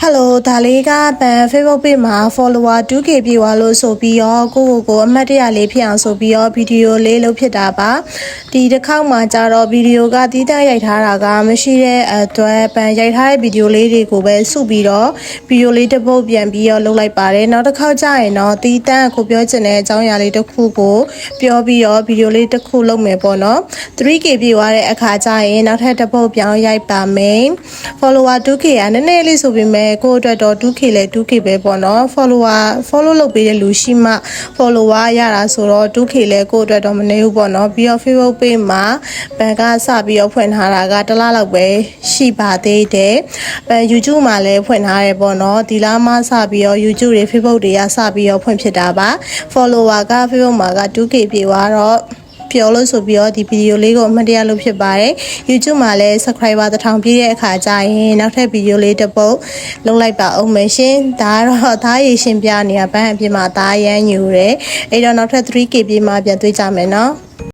Hello ဒါလေးကပန် Facebook page မှာ follower 2k ပြည့်သွားလို့ဆိုပြီးတော့ကိုအမှတ်တရလေးဖြစ်အောင်ဆိုပြီးတော့ဗီဒီယိုလေးလုပ်ဖြစ်တာပါဒီတစ်ခေါက်မှာကြတော့ဗီဒီယိုကတီးတန့်ရိုက်ထားတာကမရှိတဲ့အတွက်ပန်ရိုက်ထားတဲ့ဗီဒီယိုလေးတွေကိုပဲစုပြီးတော့ဗီဒီယိုလေးတစ်ပုဒ်ပြန်ပြီးတော့လုပ်လိုက်ပါတယ်နောက်တစ်ခေါက်ကျရင်တော့တီးတန့်ကိုပြောချင်တဲ့အကြောင်းအရာလေးတစ်ခုကိုပြောပြီးတော့ဗီဒီယိုလေးတစ်ခုလုပ်မယ်ပေါ့နော် 3k ပြည့်သွားတဲ့အခါကျရင်နောက်ထပ်တစ်ပုဒ်ပြောင်းရိုက်ပါမယ် follower 2k ကနည်းနည်းလေးဆိုပြီးမဲ့ကိုအတွက်တော့ 2k လဲ 2k ပဲပေါ့နော် follow လုပ်ပေးတဲ့လူရှိမှ follower ရတာဆိုတော့ 2k လဲကိုအတွက်တော့မနေဘူးပေါ့နော်ပြီးတော့ Facebook page မှာဘန်ကစပြီးတော့ဖွင့်ထားတာကတစ်လလောက်ပဲရှိပါသေးတယ်YouTube မှာလည်းဖွင့်ထားတယ်ပေါ့နော်ဒီလမှစပြီးတော့ YouTube တွေ Facebook တွေကစပြီးတော့ဖွင့်ဖြစ်တာပါ follower က Facebook မှာက 2k ပြည့်သွားတော့ပြောလို့ဆိုပြီးတော့ဒီဗီဒီယိုလေးကိုအမှတ်တရလုပ်ဖြစ်ပါတယ် YouTube မှာလည်း subscriber 1000ပြည့်တဲ့အခါကျရင်နောက်ထပ်ဗီဒီယိုလေးတစ်ပုဒ်လုပ်လိုက်ပါအောင်မယ်ရှင်ဒါကတော့သားရည်ရှင်ပြနေရဘန်းအပြင်မှာသားရမ်းညူတယ်အဲ့တော့နောက်ထပ် 3k ပြည့်မှပြန်တွေ့ကြမယ်နော်